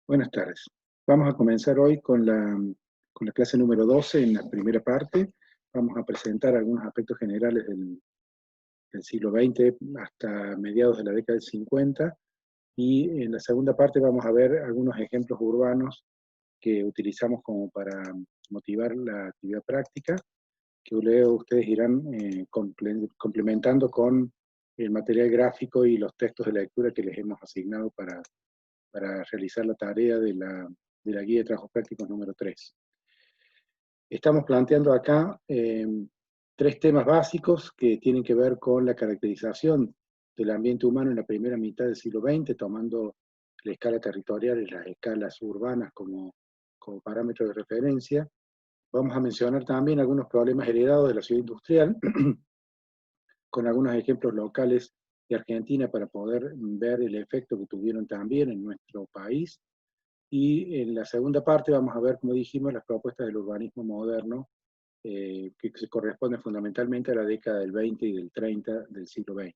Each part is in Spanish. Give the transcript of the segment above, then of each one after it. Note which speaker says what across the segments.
Speaker 1: Buenas tardes. Vamos a comenzar hoy con la clase número 12 en la primera parte. Vamos a presentar algunos aspectos generales del siglo XX hasta mediados de la década del 50 y en la segunda parte vamos a ver algunos ejemplos urbanos que utilizamos como para motivar la actividad práctica, que luego ustedes irán complementando con el material gráfico y los textos de lectura que les hemos asignado para realizar la tarea de la guía de trabajos prácticos número 3. Estamos planteando acá tres temas básicos que tienen que ver con la caracterización del ambiente humano en la primera mitad del siglo XX, tomando la escala territorial y las escalas urbanas como parámetro de referencia. Vamos a mencionar también algunos problemas heredados de la ciudad industrial, con algunos ejemplos locales de Argentina para poder ver el efecto que tuvieron también en nuestro país. Y en la segunda parte vamos a ver, como dijimos, las propuestas del urbanismo moderno, que se corresponden fundamentalmente a la década del 20 y del 30 del siglo XX.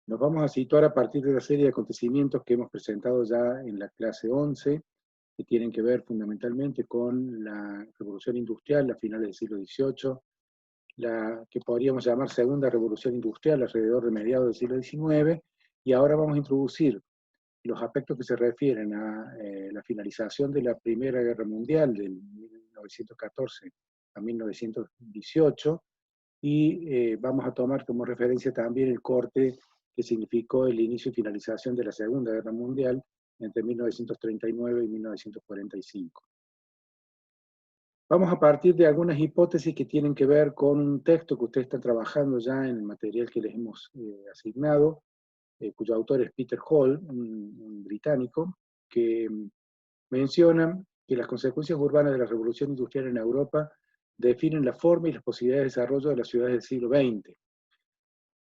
Speaker 1: Nos vamos a situar a partir de una serie de acontecimientos que hemos presentado ya en la clase 11, que tienen que ver fundamentalmente con la revolución industrial a finales del siglo XVIII, la que podríamos llamar segunda revolución industrial alrededor de mediados del siglo XIX, y ahora vamos a introducir los aspectos que se refieren a la finalización de la Primera Guerra Mundial del 1914 a 1918 y vamos a tomar como referencia también el corte que significó el inicio y finalización de la Segunda Guerra Mundial entre 1939 y 1945. Vamos a partir de algunas hipótesis que tienen que ver con un texto que ustedes están trabajando ya en el material que les hemos asignado, cuyo autor es Peter Hall, un británico, que menciona que las consecuencias urbanas de la revolución industrial en Europa definen la forma y las posibilidades de desarrollo de las ciudades del siglo XX,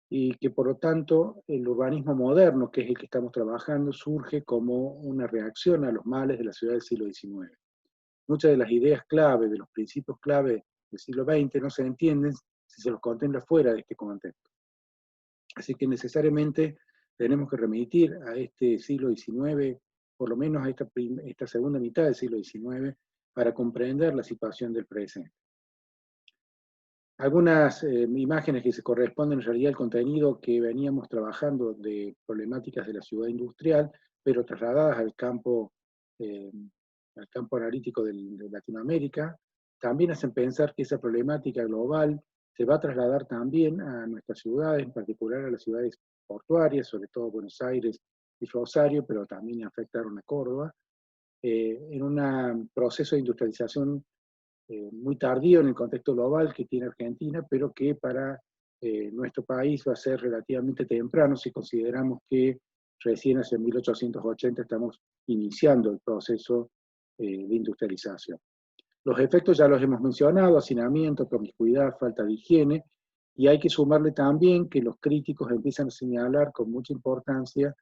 Speaker 1: y que por lo tanto el urbanismo moderno, que es el que estamos trabajando, surge como una reacción a los males de la ciudad del siglo XIX. Muchas de las ideas clave, de los principios clave del siglo XX no se entienden si se los contempla fuera de este contexto. Así que necesariamente tenemos que remitir a este siglo XIX, por lo menos a esta segunda mitad del siglo XIX, para comprender la situación del presente. Algunas imágenes que se corresponden en realidad al contenido que veníamos trabajando de problemáticas de la ciudad industrial, pero trasladadas eh, al campo analítico de Latinoamérica, también hacen pensar que esa problemática global se va a trasladar también a nuestras ciudades, en particular a las ciudades portuarias, sobre todo Buenos Aires y Rosario, pero también afectaron a Córdoba, en un proceso de industrialización muy tardío en el contexto global que tiene Argentina, pero que para nuestro país va a ser relativamente temprano si consideramos que recién hacia 1880 estamos iniciando el proceso de industrialización. Los efectos ya los hemos mencionado: hacinamiento, promiscuidad, falta de higiene, y hay que sumarle también que los críticos empiezan a señalar con mucha importancia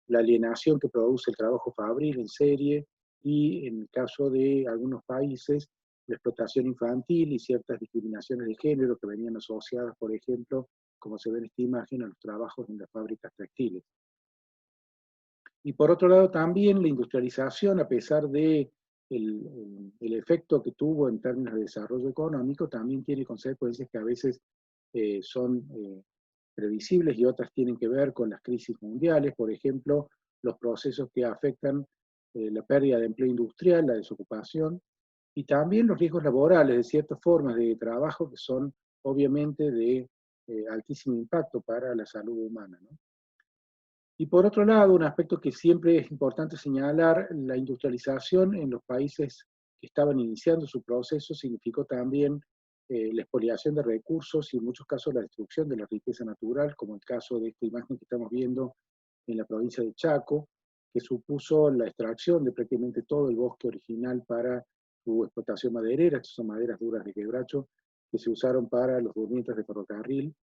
Speaker 1: la alienación que produce el trabajo fabril en serie y, en el caso de algunos países, la explotación infantil y ciertas discriminaciones de género que venían asociadas, por ejemplo, como se ve en esta imagen, a los trabajos en las fábricas textiles. Y por otro lado también la industrialización, a pesar de el efecto que tuvo en términos de desarrollo económico, también tiene consecuencias que a veces son previsibles y otras tienen que ver con las crisis mundiales, por ejemplo, los procesos que afectan la pérdida de empleo industrial, la desocupación, y también los riesgos laborales de ciertas formas de trabajo que son obviamente de altísimo impacto para la salud humana, ¿no? Y por otro lado, un aspecto que siempre es importante señalar: la industrialización en los países que estaban iniciando su proceso significó también la expoliación de recursos y en muchos casos la destrucción de la riqueza natural, como el caso de esta imagen que estamos viendo en la provincia de Chaco, que supuso la extracción de prácticamente todo el bosque original para su explotación maderera. Estas son maderas duras de quebracho que se usaron para los durmientes de ferrocarril,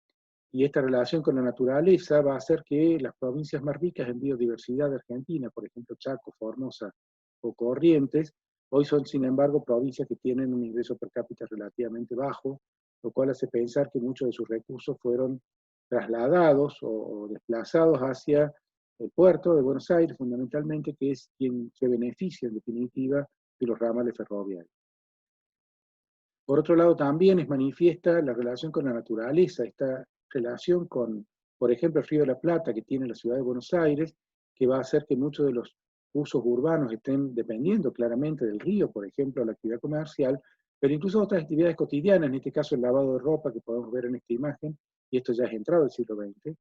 Speaker 1: y esta relación con la naturaleza va a hacer que las provincias más ricas en biodiversidad de Argentina, por ejemplo Chaco, Formosa o Corrientes, hoy son sin embargo provincias que tienen un ingreso per cápita relativamente bajo, lo cual hace pensar que muchos de sus recursos fueron trasladados o desplazados hacia el puerto de Buenos Aires, fundamentalmente, que es quien se beneficia, en definitiva, de los ramales ferroviarios. Por otro lado, también es manifiesta la relación con la naturaleza, esta relación con, por ejemplo, el Río de la Plata, que tiene la ciudad de Buenos Aires, que va a hacer que muchos de los usos urbanos estén dependiendo claramente del río, por ejemplo, la actividad comercial, pero incluso otras actividades cotidianas, en este caso el lavado de ropa, que podemos ver en esta imagen, y esto ya es entrado del siglo XX,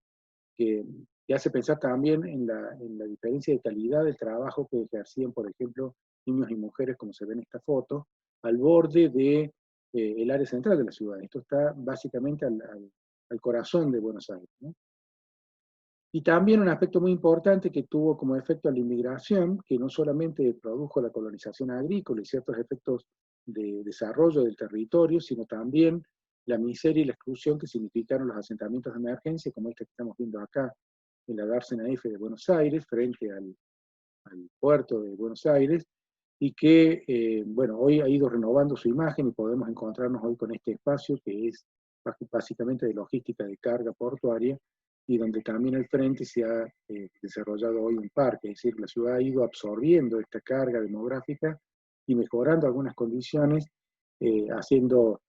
Speaker 1: que hace pensar también en la diferencia de calidad del trabajo que ejercían, por ejemplo, niños y mujeres, como se ve en esta foto, al borde de el área central de la ciudad. Esto está básicamente al corazón de Buenos Aires, ¿no? Y también un aspecto muy importante que tuvo como efecto a la inmigración, que no solamente produjo la colonización agrícola y ciertos efectos de desarrollo del territorio, sino también la miseria y la exclusión que significaron los asentamientos de emergencia, como este que estamos viendo acá en la Dársena F de Buenos Aires, frente al puerto de Buenos Aires, y que, bueno, hoy ha ido renovando su imagen y podemos encontrarnos hoy con este espacio que es básicamente de logística de carga portuaria, y donde también al frente se ha desarrollado hoy un parque, es decir, la ciudad ha ido absorbiendo esta carga demográfica y mejorando algunas condiciones, haciendo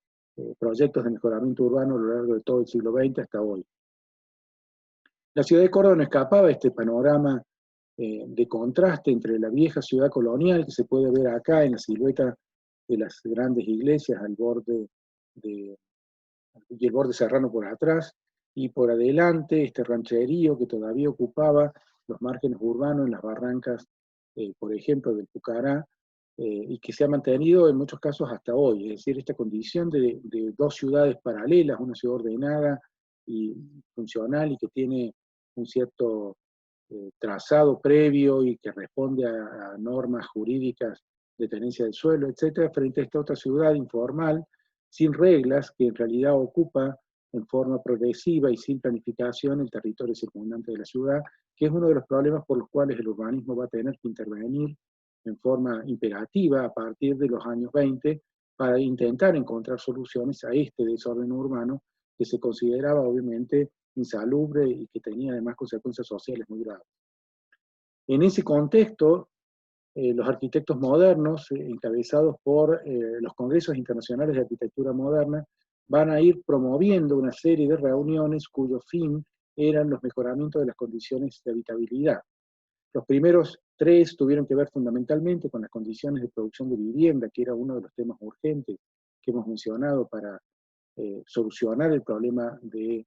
Speaker 1: proyectos de mejoramiento urbano a lo largo de todo el siglo XX hasta hoy. La ciudad de Córdoba no escapaba de este panorama de contraste entre la vieja ciudad colonial, que se puede ver acá en la silueta de las grandes iglesias al borde y el borde serrano por atrás, y por adelante este rancherío que todavía ocupaba los márgenes urbanos en las barrancas, por ejemplo, del Pucará, y que se ha mantenido en muchos casos hasta hoy. Es decir, esta condición de dos ciudades paralelas, una ciudad ordenada y funcional y que tiene un cierto trazado previo y que responde a normas jurídicas de tenencia del suelo, etcétera, frente a esta otra ciudad informal, sin reglas, que en realidad ocupa en forma progresiva y sin planificación el territorio circundante de la ciudad, que es uno de los problemas por los cuales el urbanismo va a tener que intervenir en forma imperativa a partir de los años 20 para intentar encontrar soluciones a este desorden urbano que se consideraba obviamente insalubre y que tenía además consecuencias sociales muy graves. En ese contexto, los arquitectos modernos, encabezados por los congresos internacionales de arquitectura moderna, van a ir promoviendo una serie de reuniones cuyo fin eran los mejoramientos de las condiciones de habitabilidad. Los primeros tres tuvieron que ver fundamentalmente con las condiciones de producción de vivienda, que era uno de los temas urgentes que hemos mencionado para solucionar el problema del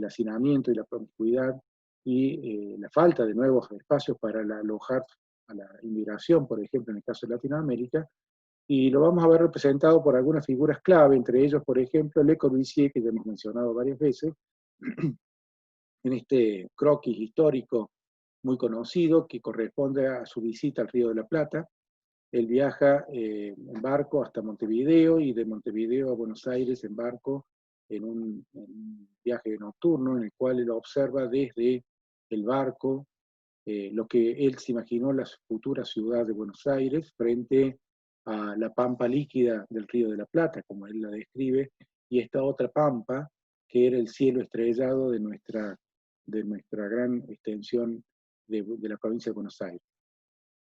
Speaker 1: hacinamiento y la promiscuidad y la falta de nuevos espacios para alojar a la inmigración, por ejemplo, en el caso de Latinoamérica, y lo vamos a ver representado por algunas figuras clave, entre ellos, por ejemplo, Le Corbusier, que ya hemos mencionado varias veces, en este croquis histórico muy conocido que corresponde a su visita al Río de la Plata. Él viaja en barco hasta Montevideo y de Montevideo a Buenos Aires en barco en un viaje nocturno en el cual él observa desde el barco lo que él se imaginó la futura ciudad de Buenos Aires frente a la pampa líquida del Río de la Plata, como él la describe, y esta otra pampa que era el cielo estrellado de nuestra gran extensión de la provincia de Buenos Aires.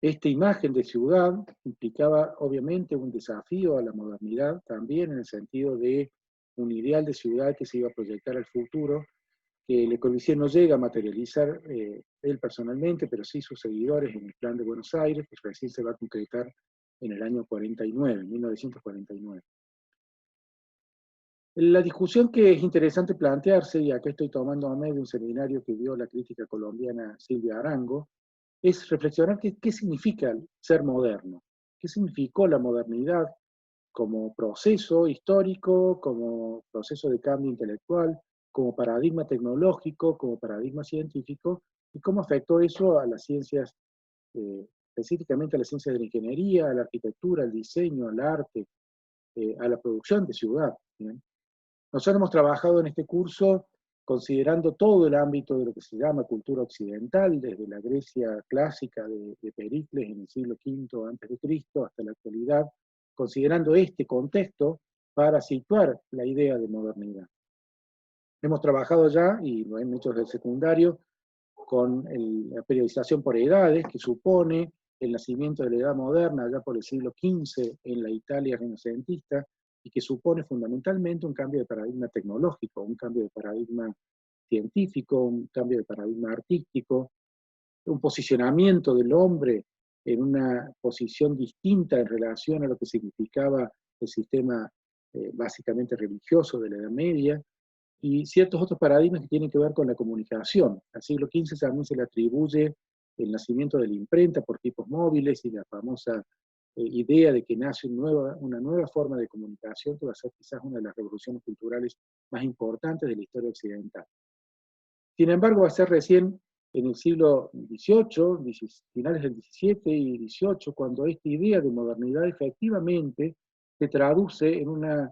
Speaker 1: Esta imagen de ciudad implicaba obviamente un desafío a la modernidad, también en el sentido de un ideal de ciudad que se iba a proyectar al futuro, que Le Corbusier no llega a materializar él personalmente, pero sí sus seguidores en el Plan de Buenos Aires, que recién se va a concretar en el año 49, 1949. La discusión que es interesante plantearse, y acá estoy tomando a medio un seminario que dio la crítica colombiana Silvia Arango, es reflexionar qué significa ser moderno, qué significó la modernidad como proceso histórico, como proceso de cambio intelectual, como paradigma tecnológico, como paradigma científico, y cómo afectó eso a las ciencias, específicamente a las ciencias de la ingeniería, a la arquitectura, al diseño, al arte, a la producción de ciudad. ¿Bien? Nosotros hemos trabajado en este curso considerando todo el ámbito de lo que se llama cultura occidental, desde la Grecia clásica de Pericles en el siglo V a.C. hasta la actualidad, considerando este contexto para situar la idea de modernidad. Hemos trabajado ya, y lo han hecho desde el secundario, con la periodización por edades, que supone el nacimiento de la Edad Moderna, ya por el siglo XV, en la Italia renacentista, y que supone fundamentalmente un cambio de paradigma tecnológico, un cambio de paradigma científico, un cambio de paradigma artístico, un posicionamiento del hombre en una posición distinta en relación a lo que significaba el sistema básicamente religioso de la Edad Media, y ciertos otros paradigmas que tienen que ver con la comunicación. Al siglo XV también se le atribuye el nacimiento de la imprenta por tipos móviles y la famosa idea de que nace una nueva forma de comunicación que va a ser quizás una de las revoluciones culturales más importantes de la historia occidental. Sin embargo, va a ser recién en el siglo XVIII, finales del XVII y XVIII, cuando esta idea de modernidad efectivamente se traduce en una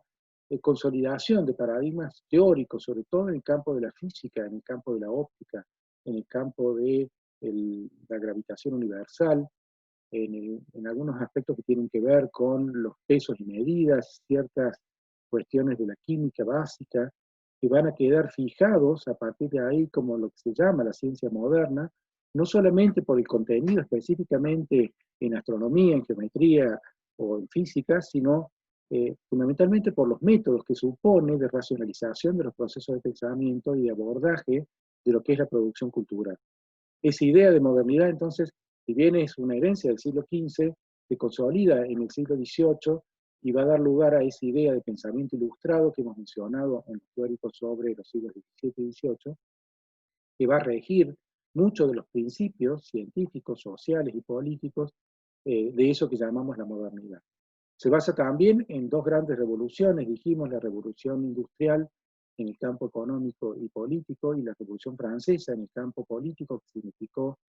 Speaker 1: consolidación de paradigmas teóricos, sobre todo en el campo de la física, en el campo de la óptica, en el campo de la gravitación universal, en algunos aspectos que tienen que ver con los pesos y medidas, ciertas cuestiones de la química básica, que van a quedar fijados a partir de ahí como lo que se llama la ciencia moderna, no solamente por el contenido específicamente en astronomía, en geometría o en física, sino fundamentalmente por los métodos que supone de racionalización de los procesos de pensamiento y de abordaje de lo que es la producción cultural. Esa idea de modernidad, entonces, si bien es una herencia del siglo XV, se consolida en el siglo XVIII y va a dar lugar a esa idea de pensamiento ilustrado que hemos mencionado en los teóricos sobre los siglos XVII y XVIII, que va a regir muchos de los principios científicos, sociales y políticos de eso que llamamos la modernidad. Se basa también en dos grandes revoluciones, dijimos, la revolución industrial en el campo económico y político, y la Revolución Francesa en el campo político, que significó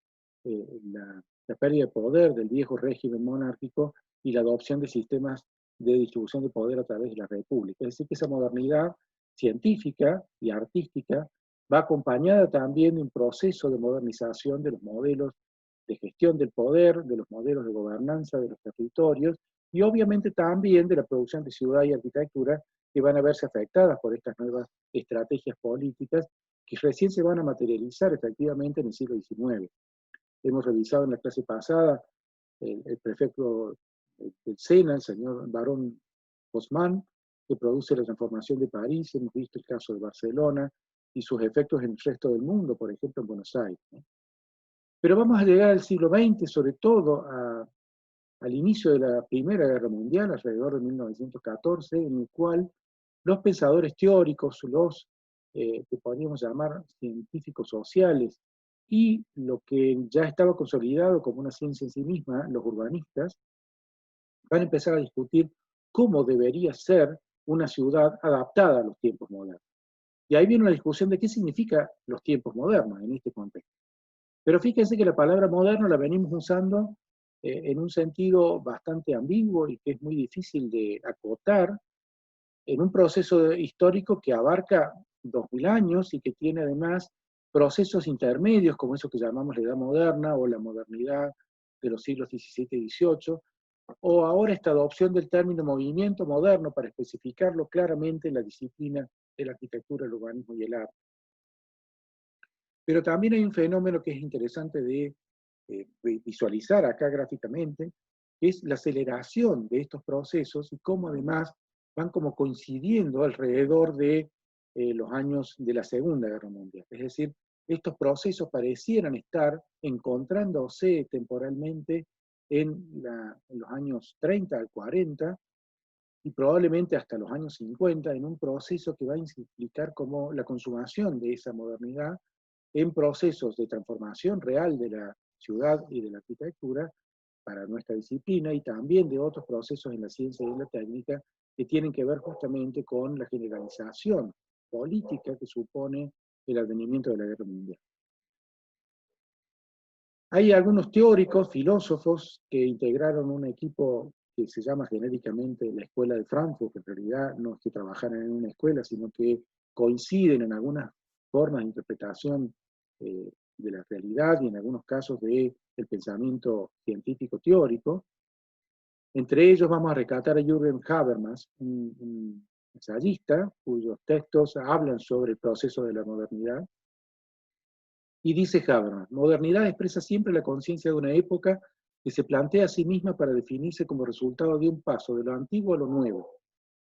Speaker 1: la pérdida de poder del viejo régimen monárquico y la adopción de sistemas de distribución de poder a través de la república. Es decir, que esa modernidad científica y artística va acompañada también de un proceso de modernización de los modelos de gestión del poder, de los modelos de gobernanza de los territorios, y obviamente también de la producción de ciudad y arquitectura, que van a verse afectadas por estas nuevas estrategias políticas que recién se van a materializar efectivamente en el siglo XIX. Hemos revisado en la clase pasada el prefecto del SENA, el señor Barón Haussmann, que produce la transformación de París. Hemos visto el caso de Barcelona y sus efectos en el resto del mundo, por ejemplo en Buenos Aires, ¿no? Pero vamos a llegar al siglo XX, sobre todo al inicio de la Primera Guerra Mundial, alrededor de 1914, en el cual los pensadores teóricos, los que podríamos llamar científicos sociales, y lo que ya estaba consolidado como una ciencia en sí misma, los urbanistas, van a empezar a discutir cómo debería ser una ciudad adaptada a los tiempos modernos. Y ahí viene una discusión de qué significa los tiempos modernos en este contexto. Pero fíjense que la palabra moderno la venimos usando en un sentido bastante ambiguo y que es muy difícil de acotar en un proceso histórico que abarca 2000 años y que tiene además procesos intermedios como eso que llamamos la Edad Moderna o la modernidad de los siglos XVII y XVIII, o ahora esta adopción del término movimiento moderno para especificarlo claramente en la disciplina de la arquitectura, el urbanismo y el arte. Pero también hay un fenómeno que es interesante de visualizar acá gráficamente, que es la aceleración de estos procesos y cómo además van como coincidiendo alrededor de los años de la Segunda Guerra Mundial. Es decir, estos procesos parecieran estar encontrándose temporalmente en los años 30 al 40 y probablemente hasta los años 50 en un proceso que va a implicar como la consumación de esa modernidad en procesos de transformación real de la ciudad y de la arquitectura para nuestra disciplina y también de otros procesos en la ciencia y en la técnica que tienen que ver justamente con la generalización política que supone el advenimiento de la guerra mundial. Hay algunos teóricos, filósofos, que integraron un equipo que se llama genéricamente la Escuela de Frankfurt, que en realidad no es que trabajaran en una escuela, sino que coinciden en algunas formas de interpretación de la realidad y en algunos casos del pensamiento científico teórico. Entre ellos vamos a rescatar a Jürgen Habermas, un ensayista cuyos textos hablan sobre el proceso de la modernidad. Y dice Habermas, modernidad expresa siempre la conciencia de una época que se plantea a sí misma para definirse como resultado de un paso de lo antiguo a lo nuevo.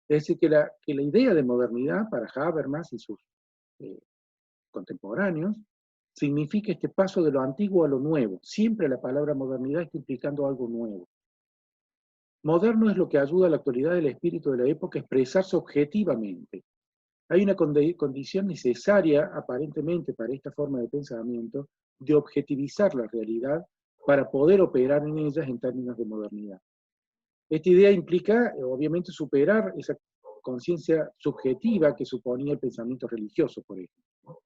Speaker 1: Es decir, que la idea de modernidad para Habermas y sus eh, contemporáneos significa este paso de lo antiguo a lo nuevo. Siempre la palabra modernidad está implicando algo nuevo. Moderno es lo que ayuda a la actualidad del espíritu de la época a expresarse objetivamente. Hay una condición necesaria, aparentemente, para esta forma de pensamiento, de objetivizar la realidad para poder operar en ellas en términos de modernidad. Esta idea implica, obviamente, superar esa conciencia subjetiva que suponía el pensamiento religioso, por ejemplo.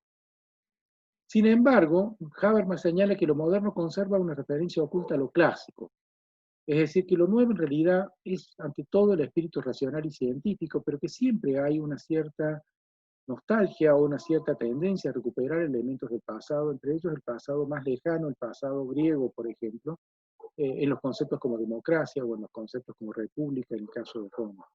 Speaker 1: Sin embargo, Habermas señala que lo moderno conserva una referencia oculta a lo clásico, es decir, que lo nuevo en realidad es ante todo el espíritu racional y científico, pero que siempre hay una cierta nostalgia o una cierta tendencia a recuperar elementos del pasado, entre ellos el pasado más lejano, el pasado griego, por ejemplo, en los conceptos como democracia o en los conceptos como república en el caso de Roma.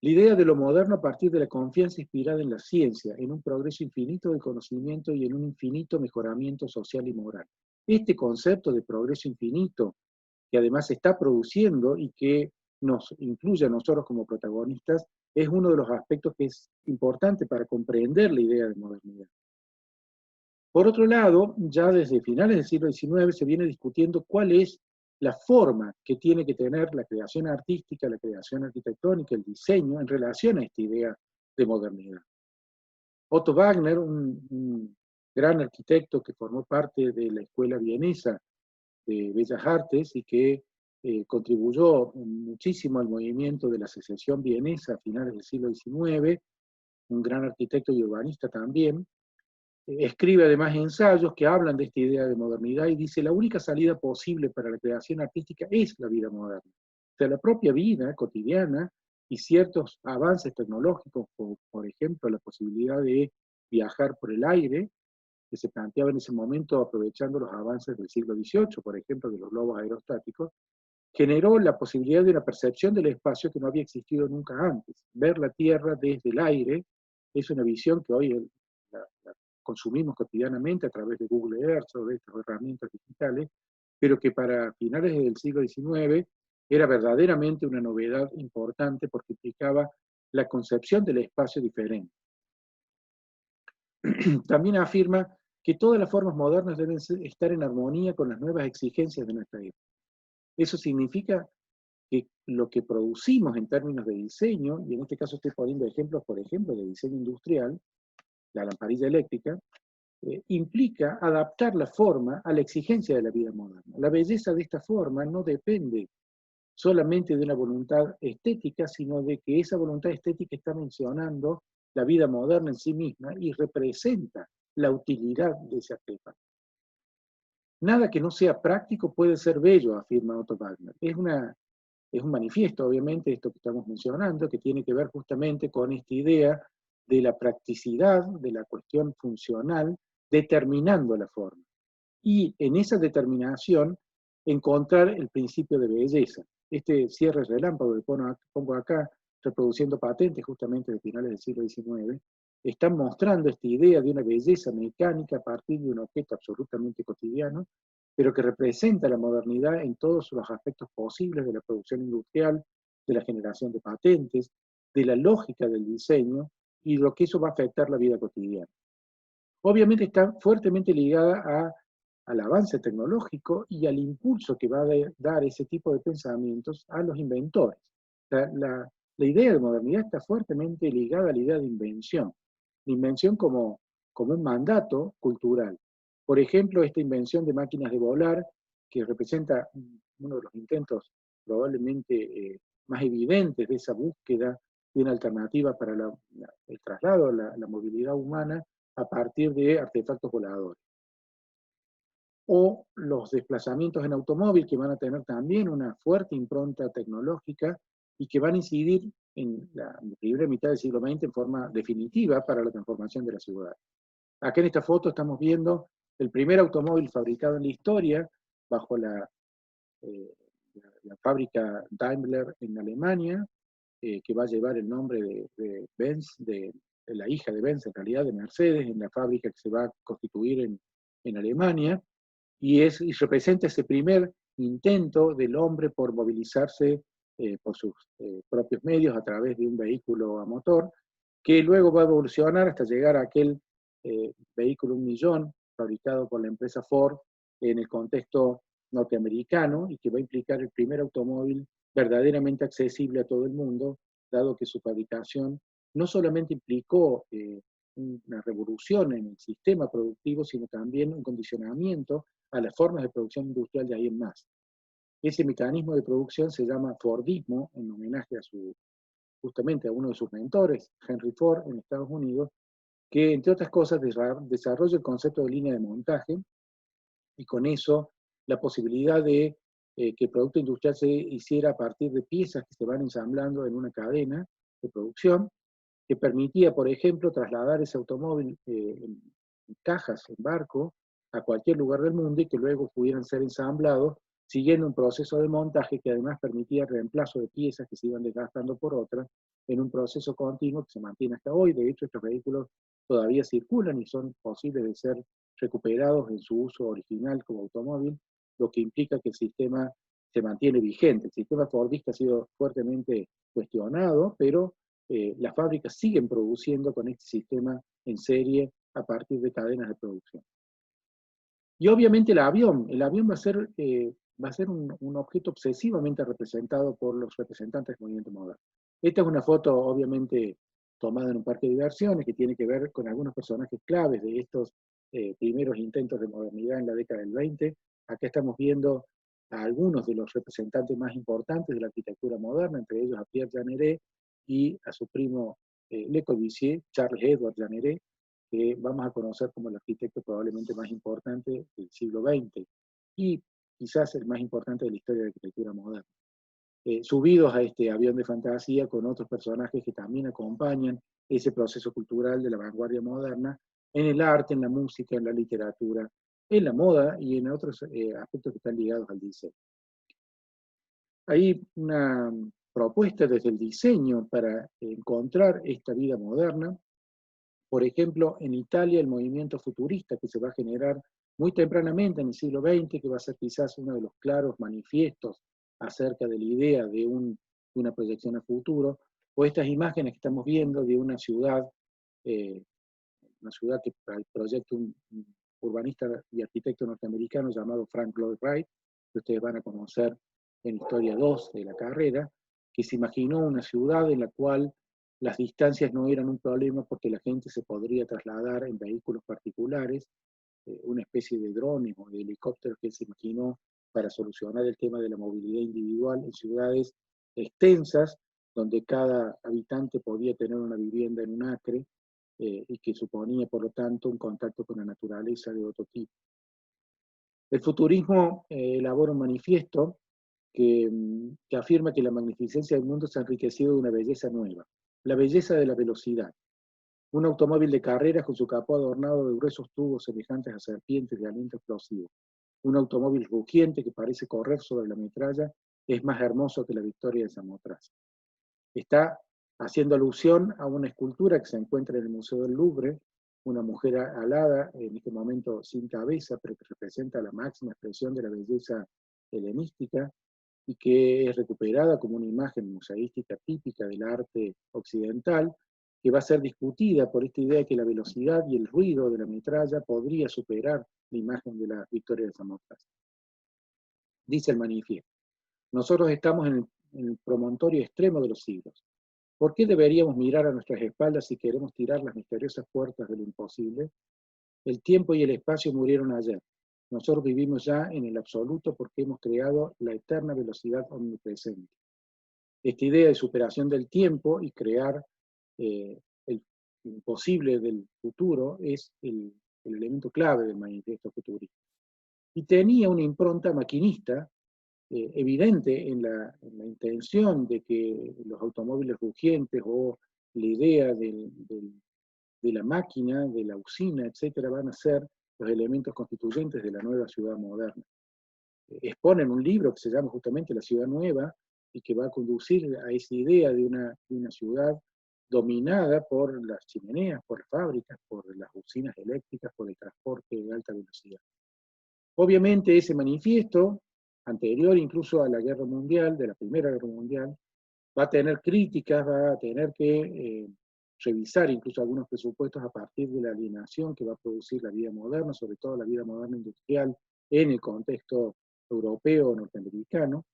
Speaker 1: La idea de lo moderno a partir de la confianza inspirada en la ciencia, en un progreso infinito del conocimiento y en un infinito mejoramiento social y moral. Este concepto de progreso infinito, que además se está produciendo y que nos incluye a nosotros como protagonistas, es uno de los aspectos que es importante para comprender la idea de modernidad. Por otro lado, ya desde finales del siglo XIX se viene discutiendo cuál es la forma que tiene que tener la creación artística, la creación arquitectónica, el diseño en relación a esta idea de modernidad. Otto Wagner, un gran arquitecto que formó parte de la escuela vienesa de Bellas Artes y que contribuyó muchísimo al movimiento de la secesión vienesa a finales del siglo XIX, un gran arquitecto y urbanista también, escribe además ensayos que hablan de esta idea de modernidad y dice la única salida posible para la creación artística es la vida moderna. O sea, la propia vida cotidiana y ciertos avances tecnológicos, como por ejemplo la posibilidad de viajar por el aire, que se planteaba en ese momento aprovechando los avances del siglo XVIII, por ejemplo, de los globos aerostáticos, generó la posibilidad de una percepción del espacio que no había existido nunca antes. Ver la Tierra desde el aire es una visión que hoy la consumimos cotidianamente a través de Google Earth o de estas herramientas digitales, pero que para finales del siglo XIX era verdaderamente una novedad importante porque implicaba la concepción del espacio diferente. También afirma que todas las formas modernas deben estar en armonía con las nuevas exigencias de nuestra época. Eso significa que lo que producimos en términos de diseño, y en este caso estoy poniendo ejemplos, por ejemplo, de diseño industrial, la lamparilla eléctrica, implica adaptar la forma a la exigencia de la vida moderna. La belleza de esta forma no depende solamente de una voluntad estética, sino de que esa voluntad estética está mencionando la vida moderna en sí misma y representa la utilidad de ese artefacto. Nada que no sea práctico puede ser bello, afirma Otto Wagner. Es un manifiesto, obviamente, esto que estamos mencionando, que tiene que ver justamente con esta idea de la practicidad, de la cuestión funcional, determinando la forma. Y en esa determinación, encontrar el principio de belleza. Este cierre relámpago que pongo acá, reproduciendo patentes justamente de finales del siglo XIX, están mostrando esta idea de una belleza mecánica a partir de un objeto absolutamente cotidiano, pero que representa la modernidad en todos los aspectos posibles de la producción industrial, de la generación de patentes, de la lógica del diseño y lo que eso va a afectar la vida cotidiana. Obviamente está fuertemente ligada al avance tecnológico y al impulso que va a dar ese tipo de pensamientos a los inventores. La idea de modernidad está fuertemente ligada a la idea de invención. La invención como un mandato cultural. Por ejemplo, esta invención de máquinas de volar, que representa uno de los intentos probablemente más evidentes de esa búsqueda de una alternativa para el traslado, la movilidad humana a partir de artefactos voladores. O los desplazamientos en automóvil, que van a tener también una fuerte impronta tecnológica y que van a incidir en la primera mitad del siglo XX en forma definitiva para la transformación de la ciudad. Acá en esta foto estamos viendo el primer automóvil fabricado en la historia bajo la fábrica Daimler en Alemania, que va a llevar el nombre de Benz, de la hija de Benz, en realidad, de Mercedes, en la fábrica que se va a constituir en Alemania, y representa ese primer intento del hombre por movilizarse por sus propios medios a través de un vehículo a motor, que luego va a evolucionar hasta llegar a aquel vehículo 1.000.000 fabricado por la empresa Ford en el contexto norteamericano y que va a implicar el primer automóvil verdaderamente accesible a todo el mundo, dado que su fabricación no solamente implicó una revolución en el sistema productivo, sino también un condicionamiento a las formas de producción industrial de ahí en más. Ese mecanismo de producción se llama Fordismo, en homenaje a justamente a uno de sus mentores, Henry Ford, en Estados Unidos, que entre otras cosas desarrolla el concepto de línea de montaje y con eso la posibilidad de que el producto industrial se hiciera a partir de piezas que se van ensamblando en una cadena de producción, que permitía, por ejemplo, trasladar ese automóvil en cajas, en barco, a cualquier lugar del mundo y que luego pudieran ser ensamblados siguiendo un proceso de montaje que además permitía el reemplazo de piezas que se iban desgastando por otras en un proceso continuo que se mantiene hasta hoy. De hecho, estos vehículos todavía circulan y son posibles de ser recuperados en su uso original como automóvil, lo que implica que el sistema se mantiene vigente. El sistema fordista ha sido fuertemente cuestionado, pero las fábricas siguen produciendo con este sistema en serie a partir de cadenas de producción. Y obviamente el avión va a ser un objeto obsesivamente representado por los representantes del movimiento moderno. Esta es una foto obviamente tomada en un parque de diversiones que tiene que ver con algunos personajes claves de estos primeros intentos de modernidad en la década del 20. Acá estamos viendo a algunos de los representantes más importantes de la arquitectura moderna, entre ellos a Pierre Jeanneret y a su primo Le Corbusier, Charles Edward Jeanneret, que vamos a conocer como el arquitecto probablemente más importante del siglo XX y quizás el más importante de la historia de la arquitectura moderna. Subidos a este avión de fantasía con otros personajes que también acompañan ese proceso cultural de la vanguardia moderna en el arte, en la música, en la literatura, en la moda y en otros aspectos que están ligados al diseño. Hay una propuesta desde el diseño para encontrar esta vida moderna. Por ejemplo, en Italia el movimiento futurista que se va a generar muy tempranamente en el siglo XX, que va a ser quizás uno de los claros manifiestos acerca de la idea de una proyección a futuro, o estas imágenes que estamos viendo de una ciudad que proyecta un urbanista y arquitecto norteamericano llamado Frank Lloyd Wright, que ustedes van a conocer en Historia 2 de la carrera, que se imaginó una ciudad en la cual las distancias no eran un problema porque la gente se podría trasladar en vehículos particulares, una especie de drones o de helicópteros que él se imaginó para solucionar el tema de la movilidad individual en ciudades extensas, donde cada habitante podía tener una vivienda en un acre y que suponía, por lo tanto, un contacto con la naturaleza de otro tipo. El futurismo elabora un manifiesto que afirma que la magnificencia del mundo se ha enriquecido de una belleza nueva, la belleza de la velocidad. Un automóvil de carreras con su capó adornado de gruesos tubos semejantes a serpientes de aliento explosivo. Un automóvil rugiente que parece correr sobre la metralla es más hermoso que la victoria de Samotracia. Está haciendo alusión a una escultura que se encuentra en el Museo del Louvre, una mujer alada, en este momento sin cabeza, pero que representa la máxima expresión de la belleza helenística, y que es recuperada como una imagen museística típica del arte occidental, que va a ser discutida por esta idea de que la velocidad y el ruido de la metralla podría superar la imagen de la victoria de Samotracia. Dice el manifiesto: nosotros estamos en el promontorio extremo de los siglos. ¿Por qué deberíamos mirar a nuestras espaldas si queremos tirar las misteriosas puertas de lo imposible? El tiempo y el espacio murieron ayer. Nosotros vivimos ya en el absoluto porque hemos creado la eterna velocidad omnipresente. Esta idea de superación del tiempo y crear el imposible del futuro es el elemento clave del manifiesto futurista. Y tenía una impronta maquinista evidente en la intención de que los automóviles rugientes o la idea de la máquina, de la usina, etcétera, van a ser los elementos constituyentes de la nueva ciudad moderna. Exponen un libro que se llama justamente La Ciudad Nueva y que va a conducir a esa idea de una ciudad dominada por las chimeneas, por las fábricas, por las usinas eléctricas, por el transporte de alta velocidad. Obviamente ese manifiesto, anterior incluso a la guerra mundial, de la Primera Guerra Mundial, va a tener críticas, va a tener que revisar incluso algunos presupuestos a partir de la alienación que va a producir la vida moderna, sobre todo la vida moderna industrial en el contexto europeo o norteamericano,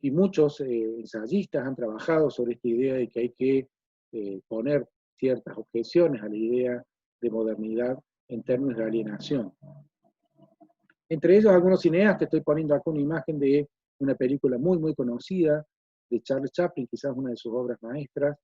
Speaker 1: y muchos ensayistas han trabajado sobre esta idea de que hay que poner ciertas objeciones a la idea de modernidad en términos de alienación. Entre ellos algunos cineastas, estoy poniendo acá una imagen de una película muy, muy conocida de Charles Chaplin, quizás una de sus obras maestras,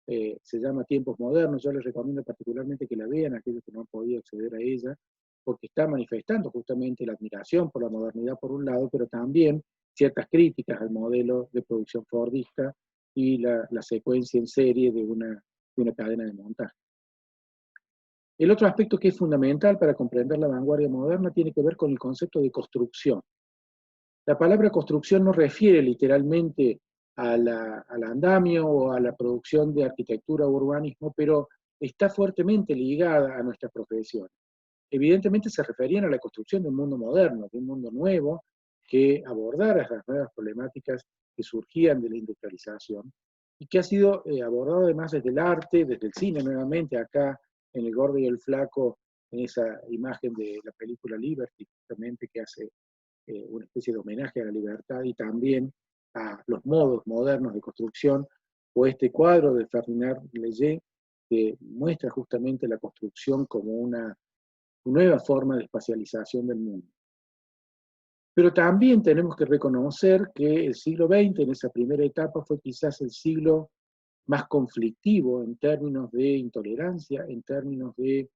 Speaker 1: se llama Tiempos Modernos. Yo les recomiendo particularmente que la vean a aquellos que no han podido acceder a ella, porque está manifestando justamente la admiración por la modernidad por un lado, pero también ciertas críticas al modelo de producción fordista y la secuencia en serie de una cadena de montaje. El otro aspecto que es fundamental para comprender la vanguardia moderna tiene que ver con el concepto de construcción. La palabra construcción no refiere literalmente al andamio o a la producción de arquitectura o urbanismo, pero está fuertemente ligada a nuestras profesiones. Evidentemente se referían a la construcción de un mundo moderno, de un mundo nuevo, que abordara las nuevas problemáticas que surgían de la industrialización y que ha sido abordado además desde el arte, desde el cine nuevamente, acá en El Gordo y el Flaco, en esa imagen de la película Liberty, justamente que hace una especie de homenaje a la libertad y también a los modos modernos de construcción, o este cuadro de Ferdinand Leger, que muestra justamente la construcción como una nueva forma de espacialización del mundo. Pero también tenemos que reconocer que el siglo XX, en esa primera etapa, fue quizás el siglo más conflictivo en términos de intolerancia, en términos de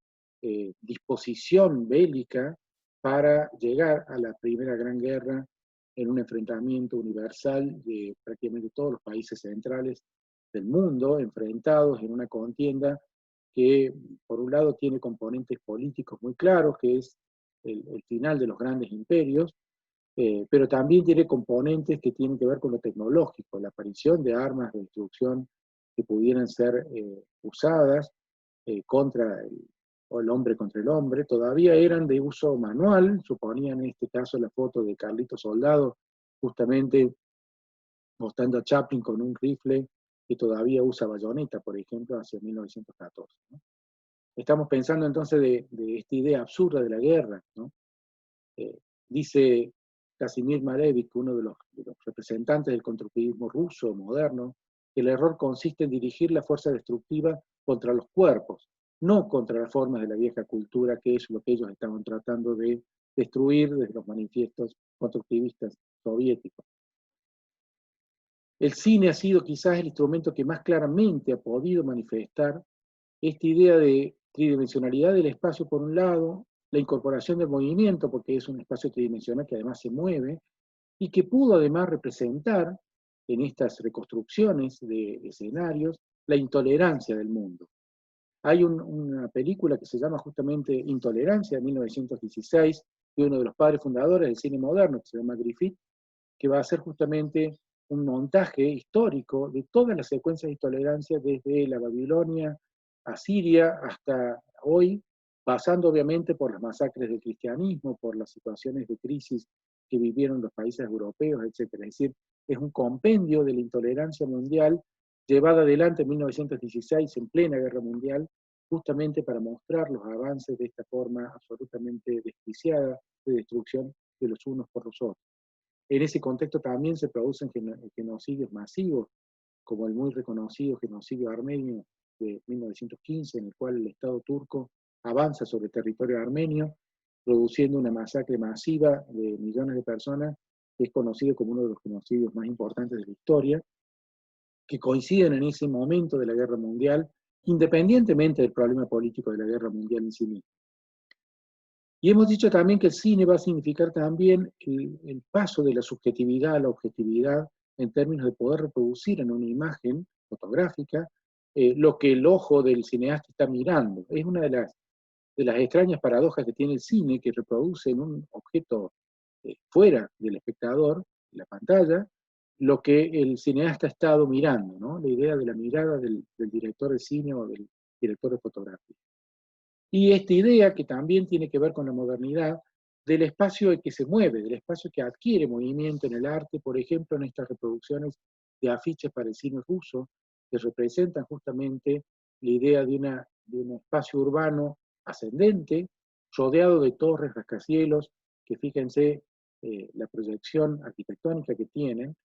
Speaker 1: disposición bélica para llegar a la Primera Gran Guerra en un enfrentamiento universal de prácticamente todos los países centrales del mundo, enfrentados en una contienda que, por un lado, tiene componentes políticos muy claros, que es el final de los grandes imperios, pero también tiene componentes que tienen que ver con lo tecnológico, la aparición de armas de destrucción que pudieran ser usadas contra el hombre contra el hombre, todavía eran de uso manual, suponían en este caso la foto de Carlito Soldado, justamente mostrando a Chaplin con un rifle que todavía usa bayoneta, por ejemplo, hacia 1914. ¿No? Estamos pensando entonces de esta idea absurda de la guerra, ¿no? Dice Casimir Malevich, uno de los representantes del constructivismo ruso moderno, que el error consiste en dirigir la fuerza destructiva contra los cuerpos, no contra las formas de la vieja cultura, que es lo que ellos estaban tratando de destruir desde los manifiestos constructivistas soviéticos. El cine ha sido quizás el instrumento que más claramente ha podido manifestar esta idea de tridimensionalidad del espacio por un lado, la incorporación del movimiento, porque es un espacio tridimensional que además se mueve, y que pudo además representar en estas reconstrucciones de escenarios la intolerancia del mundo. Hay una película que se llama justamente Intolerancia, de 1916, de uno de los padres fundadores del cine moderno, que se llama Griffith, que va a ser justamente un montaje histórico de todas las secuencias de intolerancia desde la Babilonia a Siria hasta hoy, pasando obviamente por las masacres del cristianismo, por las situaciones de crisis que vivieron los países europeos, etc. Es decir, es un compendio de la intolerancia mundial llevada adelante en 1916 en plena guerra mundial, justamente para mostrar los avances de esta forma absolutamente desquiciada de destrucción de los unos por los otros. En ese contexto también se producen genocidios masivos, como el muy reconocido genocidio armenio de 1915, en el cual el Estado turco avanza sobre el territorio armenio, produciendo una masacre masiva de millones de personas, que es conocido como uno de los genocidios más importantes de la historia, que coinciden en ese momento de la guerra mundial, independientemente del problema político de la guerra mundial en sí misma. Y hemos dicho también que el cine va a significar también el paso de la subjetividad a la objetividad en términos de poder reproducir en una imagen fotográfica lo que el ojo del cineasta está mirando. Es una de las extrañas paradojas que tiene el cine, que reproduce en un objeto fuera del espectador, de la pantalla, lo que el cineasta ha estado mirando, ¿no? La idea de la mirada del director de cine o del director de fotografía. Y esta idea que también tiene que ver con la modernidad, del espacio que se mueve, del espacio que adquiere movimiento en el arte, por ejemplo, en estas reproducciones de afiches para el cine ruso, que representan justamente la idea de un espacio urbano ascendente, rodeado de torres, rascacielos, que fíjense la proyección arquitectónica que tienen,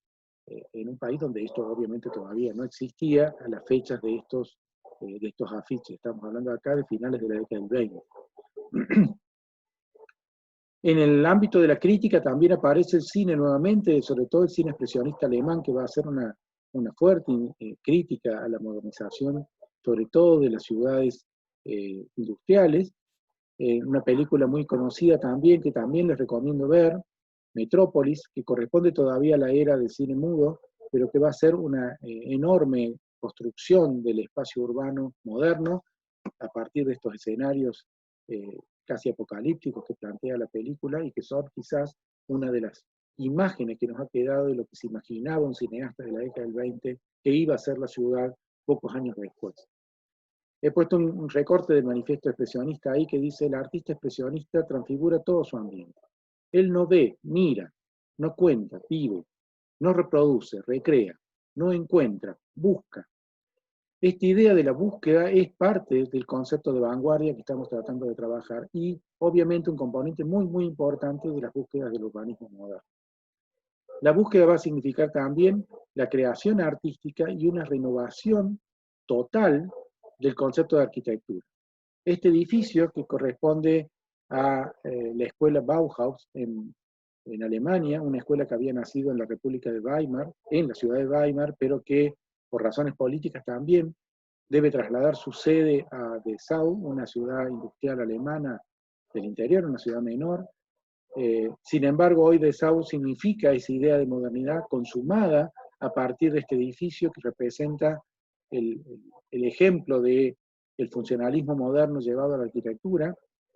Speaker 1: en un país donde esto obviamente todavía no existía a las fechas de estos afiches. Estamos hablando acá de finales de la década del 20. En el ámbito de la crítica también aparece el cine nuevamente, sobre todo el cine expresionista alemán, que va a hacer una fuerte crítica a la modernización, sobre todo de las ciudades industriales. Una película muy conocida también, que también les recomiendo ver, Metrópolis, que corresponde todavía a la era del cine mudo, pero que va a ser una enorme construcción del espacio urbano moderno a partir de estos escenarios casi apocalípticos que plantea la película y que son quizás una de las imágenes que nos ha quedado de lo que se imaginaba un cineasta de la década del 20 que iba a ser la ciudad pocos años después. He puesto un recorte del manifiesto expresionista ahí que dice: el artista expresionista transfigura todo su ambiente. Él no ve, mira, no cuenta, vive, no reproduce, recrea, no encuentra, busca. Esta idea de la búsqueda es parte del concepto de vanguardia que estamos tratando de trabajar y obviamente un componente muy, muy importante de las búsquedas del urbanismo moderno. La búsqueda va a significar también la creación artística y una renovación total del concepto de arquitectura. Este edificio, que corresponde a la escuela Bauhaus en Alemania, una escuela que había nacido en la República de Weimar, en la ciudad de Weimar, pero que por razones políticas también debe trasladar su sede a Dessau, una ciudad industrial alemana del interior, una ciudad menor. Sin embargo, hoy Dessau significa esa idea de modernidad consumada a partir de este edificio que representa el, el ejemplo del funcionalismo moderno llevado a la arquitectura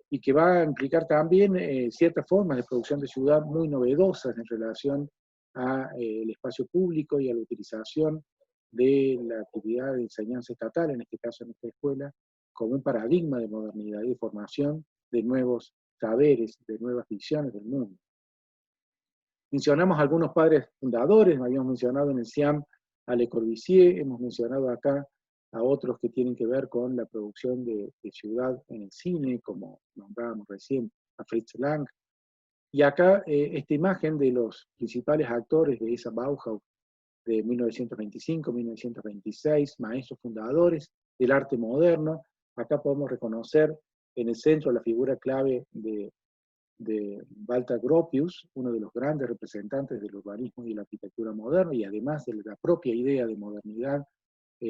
Speaker 1: y que va a implicar también ciertas formas de producción de ciudad muy novedosas en relación al espacio público y a la utilización de la actividad de enseñanza estatal, en este caso en esta escuela, como un paradigma de modernidad y de formación de nuevos saberes, de nuevas visiones del mundo. Mencionamos algunos padres fundadores, habíamos mencionado en el CIAM a Le Corbusier, hemos mencionado acá a otros que tienen que ver con la producción de ciudad en el cine, como nombrábamos recién a Fritz Lang. Y acá esta imagen de los principales actores de esa Bauhaus de 1925-1926, maestros fundadores del arte moderno. Acá podemos reconocer en el centro la figura clave de Walter Gropius, uno de los grandes representantes del urbanismo y la arquitectura moderna, y además de la propia idea de modernidad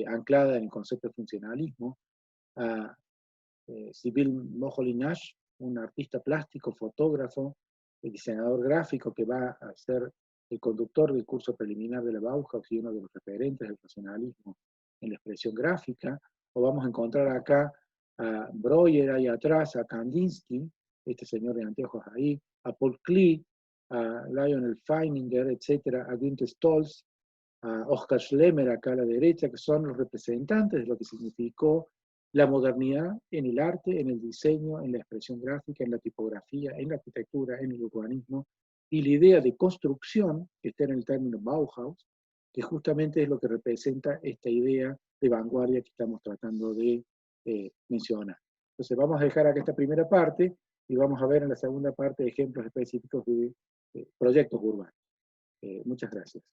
Speaker 1: anclada en el concepto de funcionalismo, a Sibyl Moholy-Nagy, un artista plástico, fotógrafo, diseñador gráfico que va a ser el conductor del curso preliminar de la Bauhaus y uno de los referentes del funcionalismo en la expresión gráfica. O vamos a encontrar acá a Breuer ahí atrás, a Kandinsky, este señor de anteojos ahí, a Paul Klee, a Lionel Feininger, etcétera, a Günther Stolz, a Oskar Schlemmer acá a la derecha, que son los representantes de lo que significó la modernidad en el arte, en el diseño, en la expresión gráfica, en la tipografía, en la arquitectura, en el urbanismo, y la idea de construcción, que está en el término Bauhaus, que justamente es lo que representa esta idea de vanguardia que estamos tratando de mencionar. Entonces vamos a dejar acá esta primera parte y vamos a ver en la segunda parte ejemplos específicos de proyectos urbanos. Muchas gracias.